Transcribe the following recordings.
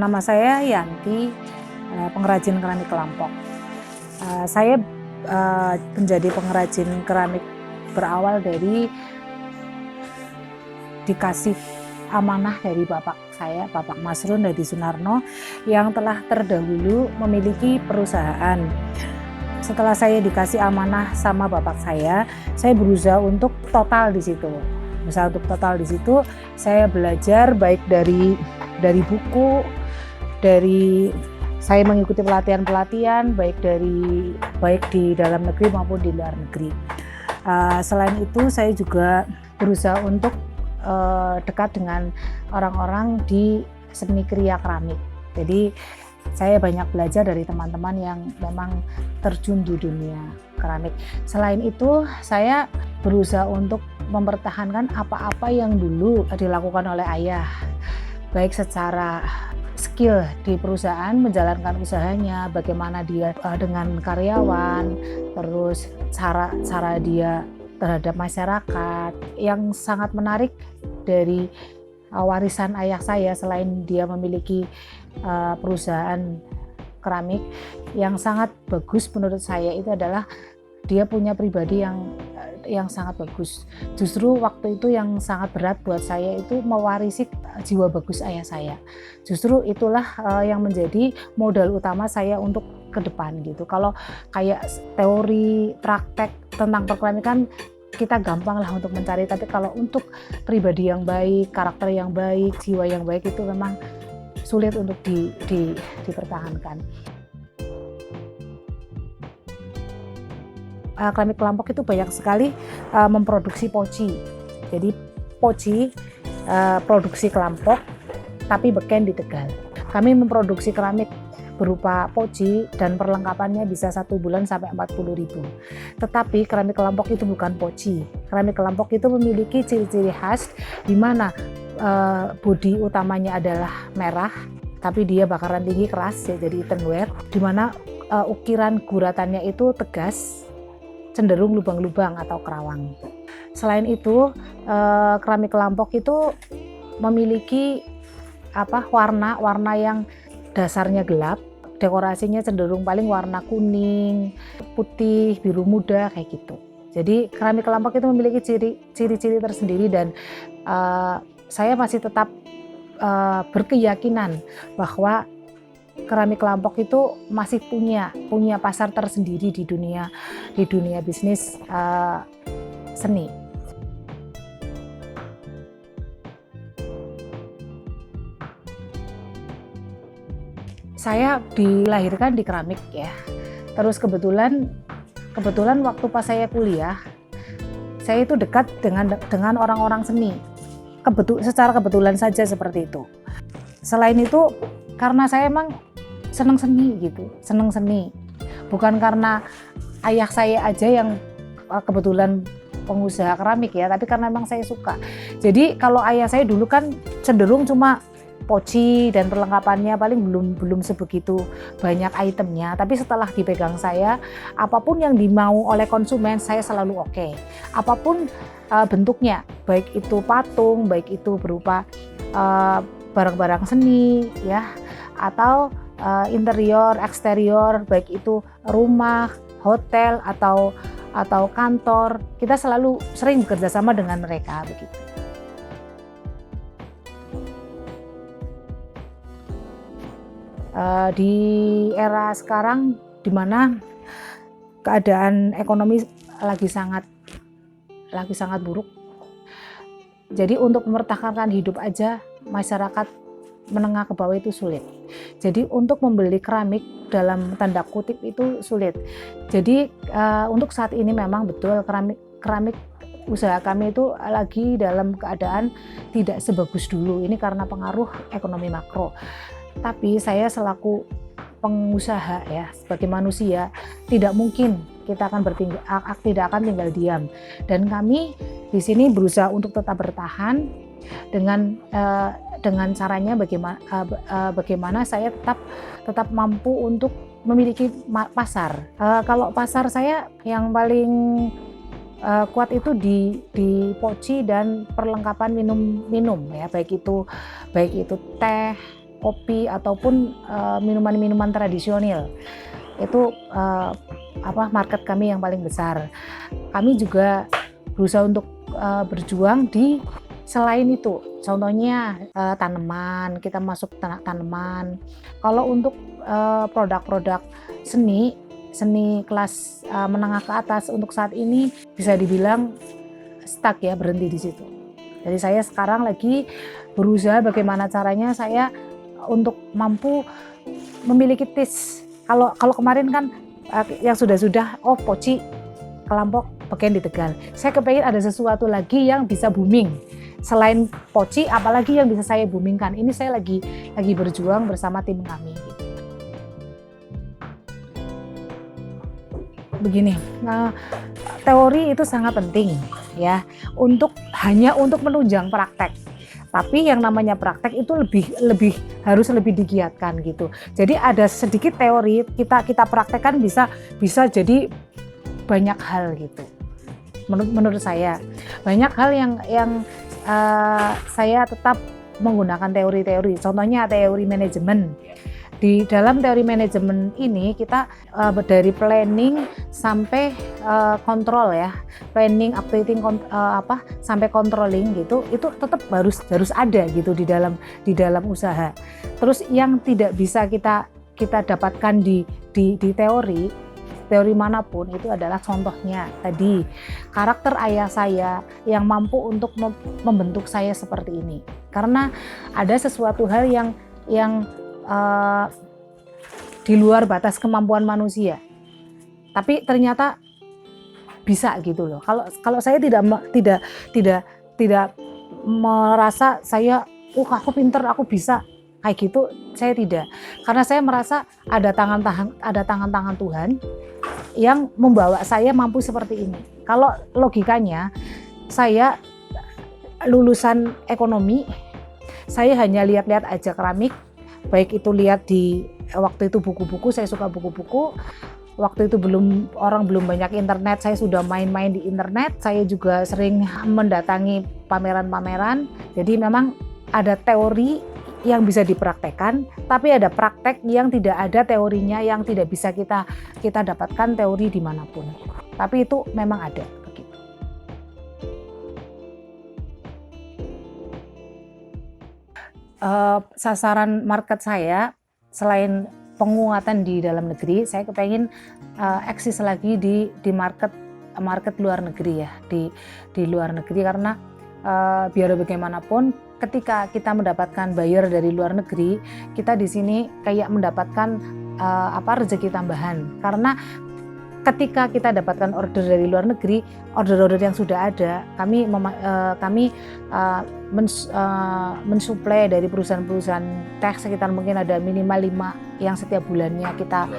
Nama saya Yanti, pengrajin keramik Lampok. Saya menjadi pengrajin keramik berawal dari dikasih amanah dari bapak saya, Bapak Masrun Hadi Sunarno, yang telah terdahulu memiliki perusahaan. Setelah saya dikasih amanah sama bapak saya berusaha untuk total di situ. Untuk total di situ, saya belajar baik dari buku, dari saya mengikuti pelatihan-pelatihan baik di dalam negeri maupun di luar negeri. Selain itu, saya juga berusaha untuk dekat dengan orang-orang di seni kriya keramik. Jadi saya banyak belajar dari teman-teman yang memang terjun di dunia keramik. Selain itu, saya berusaha untuk mempertahankan apa-apa yang dulu dilakukan oleh ayah, baik secara skill di perusahaan, menjalankan usahanya, bagaimana dia dengan karyawan, terus cara dia terhadap masyarakat. Yang sangat menarik dari warisan ayah saya, selain dia memiliki perusahaan keramik, yang sangat bagus menurut saya itu adalah dia punya pribadi yang sangat bagus. Justru waktu itu yang sangat berat buat saya itu mewarisi jiwa bagus ayah saya. Justru itulah yang menjadi modal utama saya untuk ke depan gitu. Kalau kayak teori, praktek tentang perkeramikan kita gampang lah untuk mencari, tapi kalau untuk pribadi yang baik, karakter yang baik, jiwa yang baik itu memang sulit untuk dipertahankan. Keramik Lampok itu banyak sekali memproduksi poci. Jadi poci produksi Lampok, tapi beken di Tegal. Kami memproduksi keramik berupa poci dan perlengkapannya bisa 1 bulan sampai 40.000. Tetapi keramik Lampok itu bukan poci. Keramik Lampok itu memiliki ciri-ciri khas di mana bodi utamanya adalah merah, tapi dia bakaran tinggi keras ya, jadi earthenware, di mana ukiran guratannya itu tegas, cenderung lubang-lubang atau kerawang. Selain itu, keramik Lampok itu memiliki warna yang dasarnya gelap, dekorasinya cenderung paling warna kuning, putih, biru muda kayak gitu. Jadi keramik Lampok itu memiliki ciri-ciri tersendiri, dan saya masih tetap berkeyakinan bahwa keramik Lampok itu masih punya pasar tersendiri di dunia bisnis seni. Saya dilahirkan di keramik ya. Terus kebetulan waktu pas saya kuliah, saya itu dekat dengan orang-orang seni. Secara kebetulan saja seperti itu. Selain itu, karena saya emang senang seni gitu, senang seni. Bukan karena ayah saya aja yang kebetulan pengusaha keramik ya, tapi karena memang saya suka. Jadi kalau ayah saya dulu kan cenderung cuma poci dan perlengkapannya, paling belum sebegitu banyak itemnya. Tapi setelah dipegang saya, apapun yang dimau oleh konsumen saya selalu oke. Apapun bentuknya, baik itu patung, baik itu berupa barang-barang seni ya, atau interior, eksterior, baik itu rumah, hotel atau kantor, kita selalu sering bekerja sama dengan mereka begitu. Di era sekarang di mana keadaan ekonomi lagi sangat buruk. Jadi untuk mempertahankan hidup aja masyarakat menengah ke bawah itu sulit. Jadi untuk membeli keramik dalam tanda kutip itu sulit. Jadi untuk saat ini memang betul keramik usaha kami itu lagi dalam keadaan tidak sebagus dulu. Ini karena pengaruh ekonomi makro. Tapi saya selaku pengusaha ya, sebagai manusia, tidak mungkin kita tidak akan tinggal diam. Dan kami di sini berusaha untuk tetap bertahan dengan caranya bagaimana saya tetap mampu untuk memiliki pasar. Kalau pasar saya yang paling kuat itu di poci dan perlengkapan minum ya, baik itu teh, kopi ataupun minuman-minuman tradisional. Itu market kami yang paling besar. Kami juga berusaha untuk berjuang di selain itu. Contohnya tanaman, kita masuk tanaman. Kalau untuk produk-produk seni kelas menengah ke atas untuk saat ini bisa dibilang stuck ya, berhenti di situ. Jadi saya sekarang lagi berusaha bagaimana caranya saya untuk mampu memiliki taste. Kalau kemarin kan yang sudah poci kelompok bagian di Tegal. Saya kepengen ada sesuatu lagi yang bisa booming. Selain poci, apalagi yang bisa saya boomingkan. Ini saya lagi berjuang bersama tim kami. Begini, teori itu sangat penting ya, hanya untuk menunjang praktek. Tapi yang namanya praktek itu harus lebih digiatkan gitu. Jadi ada sedikit teori kita praktekkan bisa jadi banyak hal gitu. Menurut saya banyak hal yang saya tetap menggunakan teori-teori. Contohnya teori manajemen. Di dalam teori manajemen ini kita dari planning sampai kontrol ya, planning, updating, sampai controlling gitu, itu tetap harus ada gitu di dalam usaha. Terus yang tidak bisa kita dapatkan di teori manapun itu adalah contohnya tadi karakter ayah saya yang mampu untuk membentuk saya seperti ini. Karena ada sesuatu hal yang di luar batas kemampuan manusia, tapi ternyata bisa gitu loh. Kalau saya tidak merasa saya, aku pinter, aku bisa kayak gitu, saya tidak. Karena saya merasa ada tangan-tangan Tuhan yang membawa saya mampu seperti ini. Kalau logikanya, saya lulusan ekonomi, saya hanya lihat-lihat aja keramik. Baik itu lihat di waktu itu buku-buku, saya suka buku-buku. Waktu itu orang belum banyak internet, saya sudah main-main di internet. Saya juga sering mendatangi pameran-pameran. Jadi memang ada teori yang bisa dipraktekkan, tapi ada praktek yang tidak ada teorinya, yang tidak bisa kita dapatkan teori dimanapun. Tapi itu memang ada. Sasaran market saya selain penguatan di dalam negeri, saya kepengen eksis lagi di market luar negeri ya, di luar negeri, karena biar bagaimanapun ketika kita mendapatkan buyer dari luar negeri, kita di sini kayak mendapatkan rezeki tambahan. Karena ketika kita dapatkan order dari luar negeri, order-order yang sudah ada, kami mensuplai dari perusahaan-perusahaan teh sekitar mungkin ada minimal 5 yang setiap bulannya kita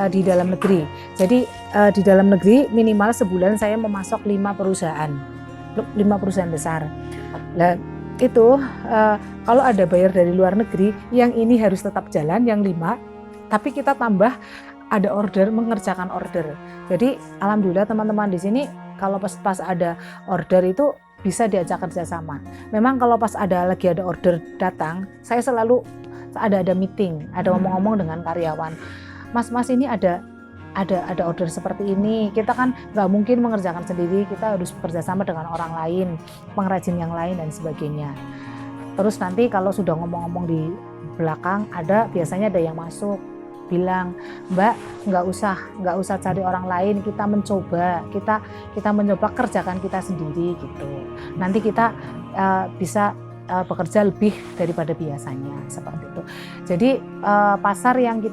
di dalam negeri. Jadi di dalam negeri minimal sebulan saya memasok 5 perusahaan besar. Nah itu kalau ada buyer dari luar negeri, yang ini harus tetap jalan, yang 5, tapi kita tambah ada order, mengerjakan order. Jadi alhamdulillah teman-teman di sini kalau pas ada order itu bisa diajak kerjasama. Memang kalau pas lagi ada order datang, saya selalu ada meeting, ada ngomong-ngomong dengan karyawan. Mas ini ada order seperti ini. Kita kan nggak mungkin mengerjakan sendiri, kita harus bekerjasama dengan orang lain, pengrajin yang lain dan sebagainya. Terus nanti kalau sudah ngomong-ngomong di belakang, biasanya ada yang masuk bilang, Mbak nggak usah cari orang lain, kita mencoba kerjakan kita sendiri gitu. Nanti kita bisa bekerja lebih daripada biasanya seperti itu. Jadi pasar yang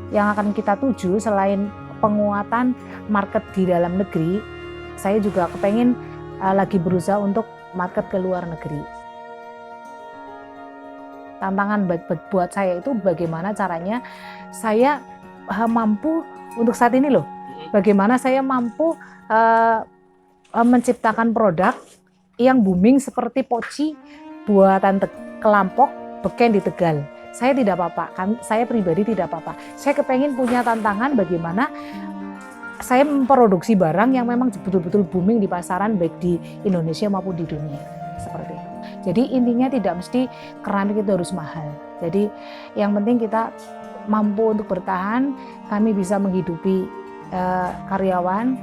akan kita tuju selain penguatan market di dalam negeri, saya juga kepengen lagi berusaha untuk market ke luar negeri. Tantangan buat saya itu bagaimana caranya saya mampu untuk saat ini loh, bagaimana saya mampu menciptakan produk yang booming seperti poci buatan Kelampok beken di Tegal. Saya tidak apa-apa, saya pribadi tidak apa-apa. Saya kepengen punya tantangan bagaimana saya memproduksi barang yang memang betul-betul booming di pasaran baik di Indonesia maupun di dunia. seperti itu. Jadi intinya tidak mesti keramik itu harus mahal. Jadi yang penting kita mampu untuk bertahan, kami bisa menghidupi karyawan.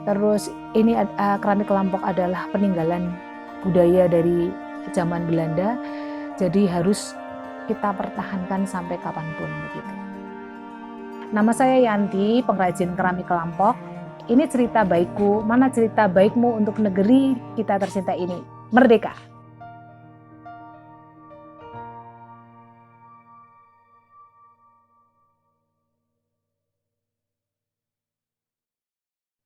Terus ini keramik Lampok adalah peninggalan budaya dari zaman Belanda, jadi harus kita pertahankan sampai kapanpun begitu. Nama saya Yanti, pengrajin keramik Lampok. Ini cerita baikku, mana cerita baikmu untuk negeri kita tercinta ini. Merdeka!